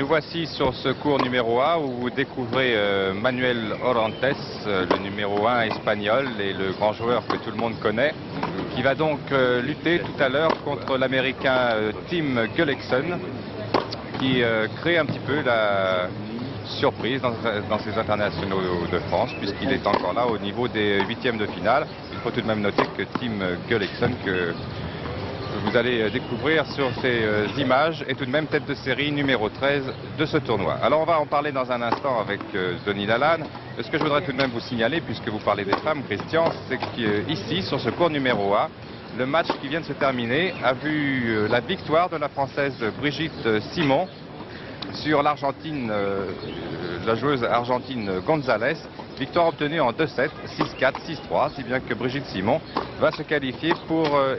Nous voici sur ce cours numéro 1 où vous découvrez Manuel Orantes, le numéro 1 espagnol et le grand joueur que tout le monde connaît, qui va donc lutter tout à l'heure contre l'américain Tim Gullikson, qui crée un petit peu la surprise dans ces internationaux de France, puisqu'il est encore là au niveau des huitièmes de finale. Il faut tout de même noter que Tim Gullikson, que vous allez découvrir sur ces images, est tout de même tête de série numéro 13 de ce tournoi. Alors on va en parler dans un instant avec Denis Lalanne. Ce que je voudrais tout de même vous signaler, puisque vous parlez des femmes, Christian, c'est qu'ici, sur ce cours numéro 1, le match qui vient de se terminer a vu la victoire de la Française Brigitte Simon sur l'Argentine, la joueuse argentine González. Victoire obtenue en 2-7, 6-4, 6-3, si bien que Brigitte Simon va se qualifier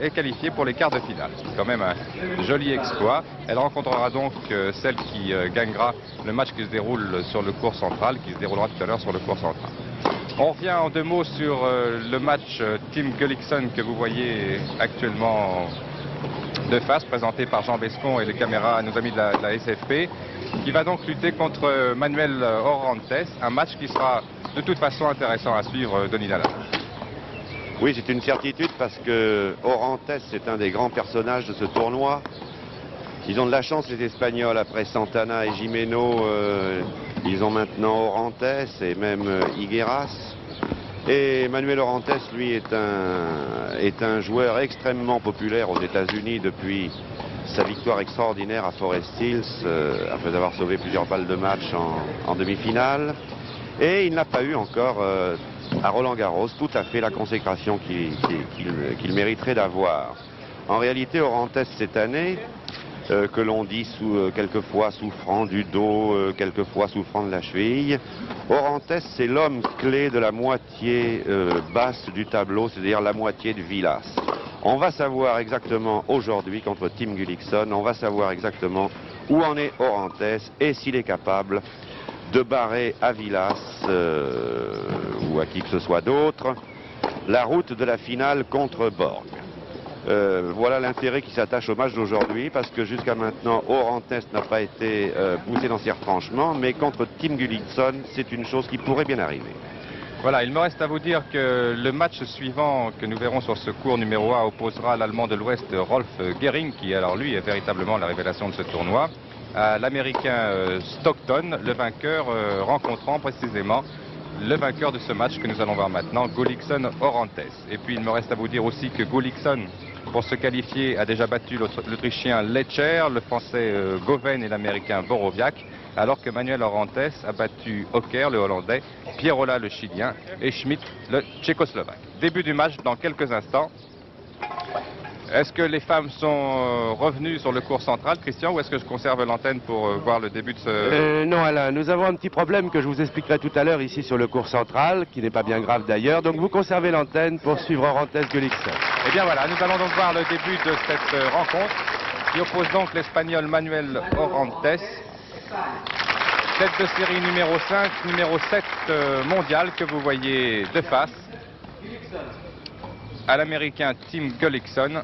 est qualifiée pour les quarts de finale. C'est quand même un joli exploit. Elle rencontrera donc celle qui gagnera le match qui se déroule sur le court central, qui se déroulera tout à l'heure sur le court central. On revient en deux mots sur le match Tim Gullikson que vous voyez actuellement de face, présenté par Jean Bescon et les caméras, nos amis de la SFP, qui va donc lutter contre Manuel Orantes, un match qui sera de toute façon intéressant à suivre, Denis Lalanne. Oui, c'est une certitude parce que Orantes, c'est un des grands personnages de ce tournoi. Ils ont de la chance, les Espagnols, après Santana et Gimeno, ils ont maintenant Orantes et même Higueras. Et Manuel Orantes, lui, est un joueur extrêmement populaire aux États-Unis depuis sa victoire extraordinaire à Forest Hills, après avoir sauvé plusieurs balles de match en demi-finale. Et il n'a pas eu encore à Roland-Garros tout à fait la consécration qu'il mériterait d'avoir. En réalité, Orantes, cette année, que l'on dit quelquefois souffrant du dos, quelquefois souffrant de la cheville, Orantes, c'est l'homme clé de la moitié basse du tableau, c'est-à-dire la moitié de Vilas. On va savoir exactement aujourd'hui contre Tim Gullikson, on va savoir exactement où en est Orantes et s'il est capable de barrer à Vilas ou à qui que ce soit d'autre la route de la finale contre Borg. Voilà l'intérêt qui s'attache au match d'aujourd'hui, parce que jusqu'à maintenant Orantes n'a pas été poussé dans ses retranchements, mais contre Tim Gullikson, c'est une chose qui pourrait bien arriver. Voilà, il me reste à vous dire que le match suivant que nous verrons sur ce cours numéro 1 opposera l'Allemand de l'Ouest Rolf Gehring, qui alors lui est véritablement la révélation de ce tournoi, à l'Américain Stockton, le vainqueur rencontrant précisément le vainqueur de ce match que nous allons voir maintenant, Gullikson-Orantes. Et puis il me reste à vous dire aussi que Gullikson, pour se qualifier, a déjà battu l'Autrichien Lecher, le Français Goven et l'Américain Boroviak, alors que Manuel Orantes a battu Hocker, le Hollandais, Pierola, le Chilien, et Schmidt, le Tchécoslovaque. Début du match dans quelques instants. Est-ce que les femmes sont revenues sur le cours central, Christian, ou est-ce que je conserve l'antenne pour voir le début de ce... Non, Alain, nous avons un petit problème que je vous expliquerai tout à l'heure ici sur le cours central, qui n'est pas bien grave d'ailleurs, donc vous conservez l'antenne pour suivre Orantes Gullikson. Eh bien voilà, nous allons donc voir le début de cette rencontre, qui oppose donc l'Espagnol Manuel Orantes, tête de série numéro 5, numéro 7 mondial que vous voyez de face, à l'Américain Tim Gullikson,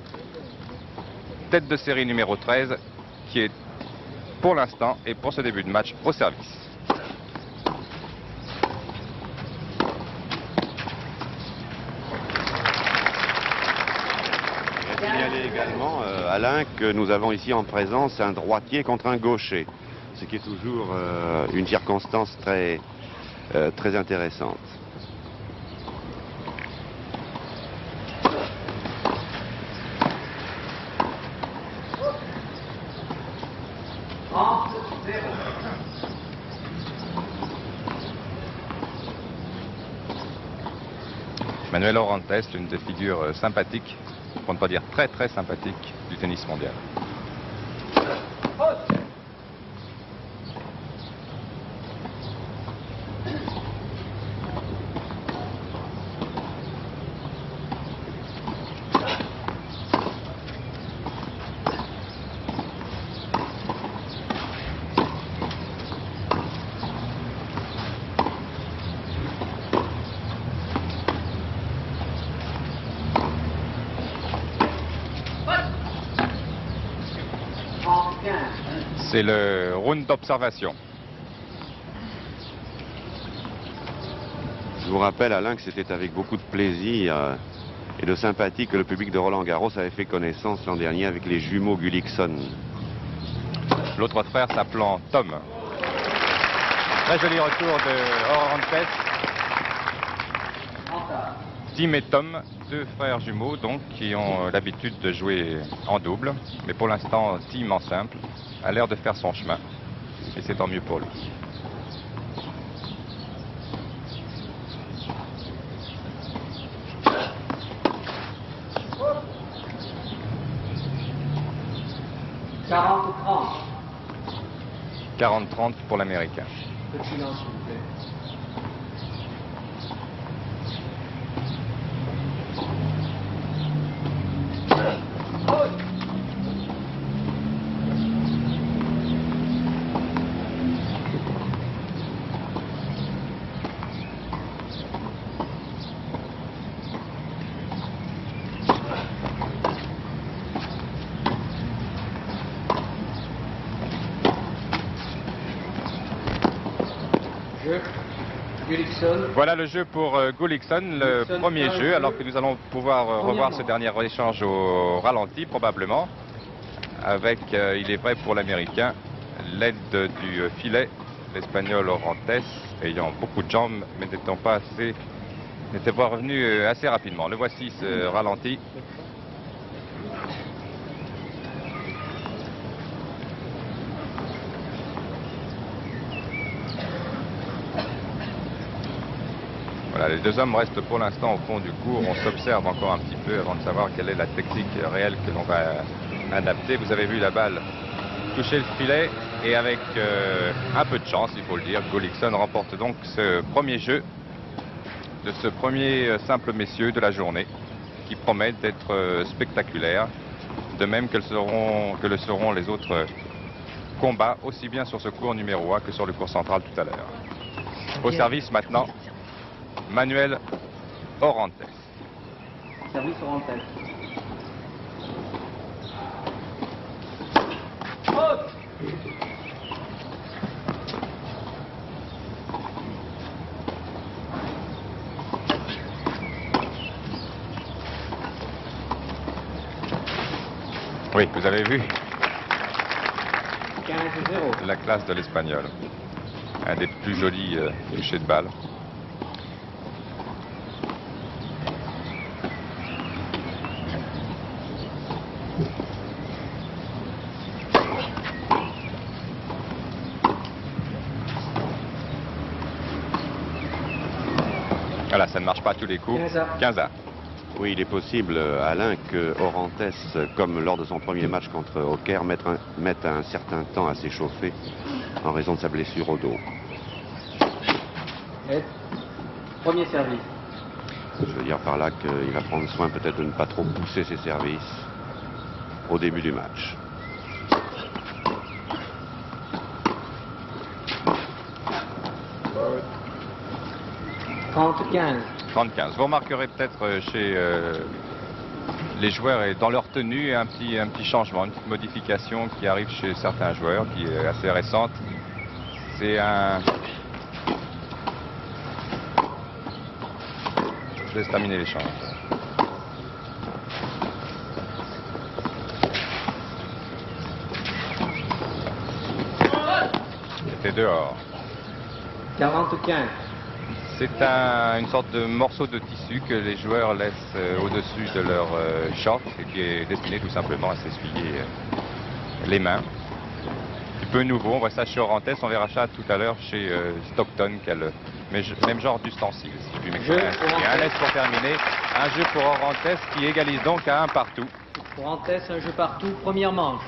tête de série numéro 13, qui est pour l'instant et pour ce début de match au service. Je vais signaler également, Alain, que nous avons ici en présence un droitier contre un gaucher, ce qui est toujours une circonstance très intéressante. Manuel Orantes, l'une des figures sympathiques, pour ne pas dire très très sympathique, du tennis mondial. C'est le round d'observation. Je vous rappelle, Alain, que c'était avec beaucoup de plaisir et de sympathie que le public de Roland-Garros avait fait connaissance l'an dernier avec les jumeaux Gullikson. L'autre frère s'appelant Tom. Très joli retour de Orantes. Tim et Tom, deux frères jumeaux donc, qui ont l'habitude de jouer en double. Mais pour l'instant, Tim en simple a l'air de faire son chemin. Et c'est tant mieux pour lui. « 40-30 pour l'Américain. Voilà le jeu pour Gullikson, le premier jeu, alors que nous allons pouvoir revoir ce dernier échange au ralenti probablement, avec, il est vrai pour l'Américain, l'aide du filet, l'Espagnol Orantes, ayant beaucoup de jambes, mais n'étant pas revenu assez rapidement. Le voici ce ralenti. Voilà, les deux hommes restent pour l'instant au fond du court. On s'observe encore un petit peu avant de savoir quelle est la technique réelle que l'on va adapter. Vous avez vu la balle toucher le filet et avec un peu de chance, il faut le dire, Gullikson remporte donc ce premier jeu de ce premier simple messieurs de la journée qui promet d'être spectaculaire, de même que le seront les autres combats, aussi bien sur ce court numéro 1 que sur le court central tout à l'heure. Au service maintenant, Manuel Orantes. Service Orantes. Oui, vous avez vu 15-0. la classe de l'Espagnol. Un des plus jolis touchés de balle. Voilà, ça ne marche pas à tous les coups. 15-1. Oui, il est possible, Alain, que Orantes, comme lors de son premier match contre Auxerre, mette un certain temps à s'échauffer en raison de sa blessure au dos. Et premier service. Je veux dire par là qu'il va prendre soin peut-être de ne pas trop pousser ses services au début du match. « 30-15. 30-15. Vous remarquerez peut-être chez les joueurs et dans leur tenue un petit changement, une petite modification qui arrive chez certains joueurs, qui est assez récente. C'est un... Je laisse terminer l'échange. C'était dehors. 40-15. C'est une sorte de morceau de tissu que les joueurs laissent au-dessus de leur short et qui est destiné tout simplement à s'essuyer les mains. Un peu nouveau, on voit ça chez Orantes, on verra ça tout à l'heure chez Stockton qui a le même genre d'ustensile. Si je puis m'exprimer ainsi. Et un laisse pour terminer, un jeu pour Orantes qui égalise donc à 1 partout. Orantes, un jeu partout, première manche.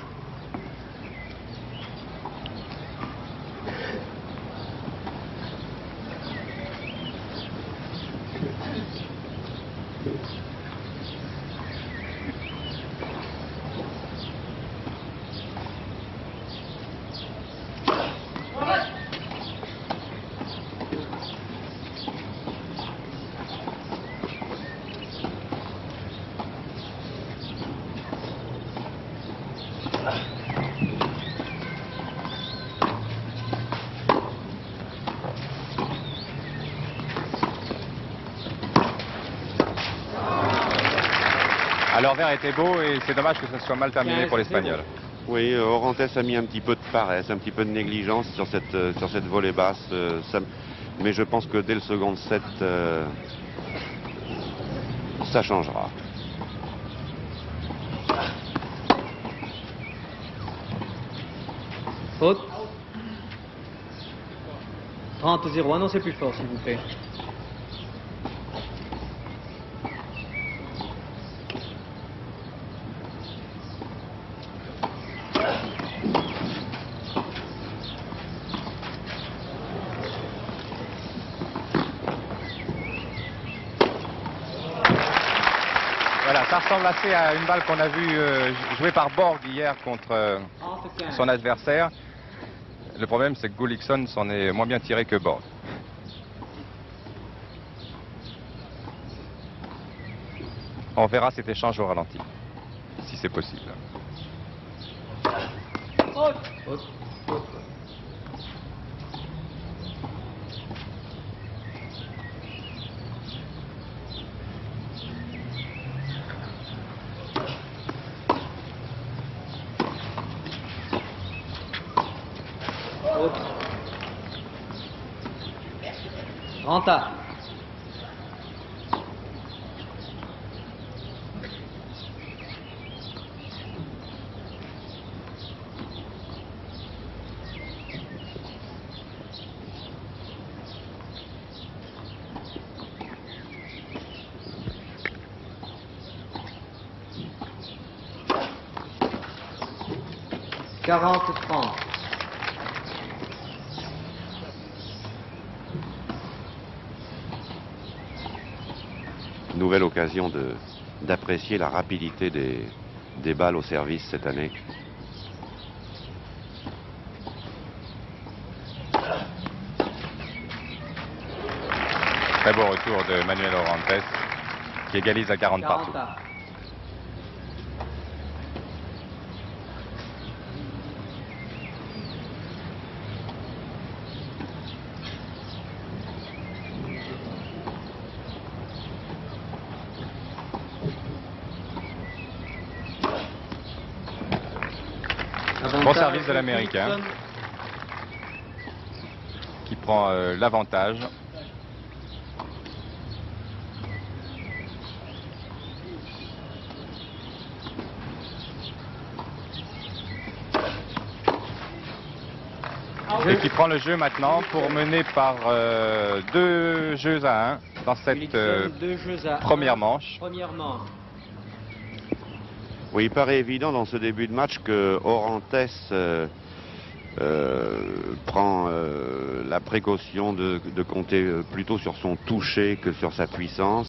Bah, leur verre était beau et c'est dommage que ça soit mal terminé pour l'Espagnol. Oui, Orantes a mis un petit peu de paresse, un petit peu de négligence sur cette volée basse. Mais je pense que dès le second set, ça changera. Faute. 30-0. Annoncez plus fort, s'il vous plaît. Voilà, ça ressemble assez à une balle qu'on a vue jouée par Borg hier contre son adversaire. Le problème, c'est que Gullikson s'en est moins bien tiré que Borg. On verra cet échange au ralenti, si c'est possible. Faute. Renta. « 40-30. Nouvelle occasion d'apprécier la rapidité des balles au service cette année. Très beau retour de Manuel Orantes qui égalise à 40 partout. Bon service de l'Américain qui prend l'avantage. Et qui prend le jeu maintenant pour mener par 2 jeux à 1 dans cette première manche. Oui, il paraît évident dans ce début de match que Orantes prend la précaution de compter plutôt sur son toucher que sur sa puissance.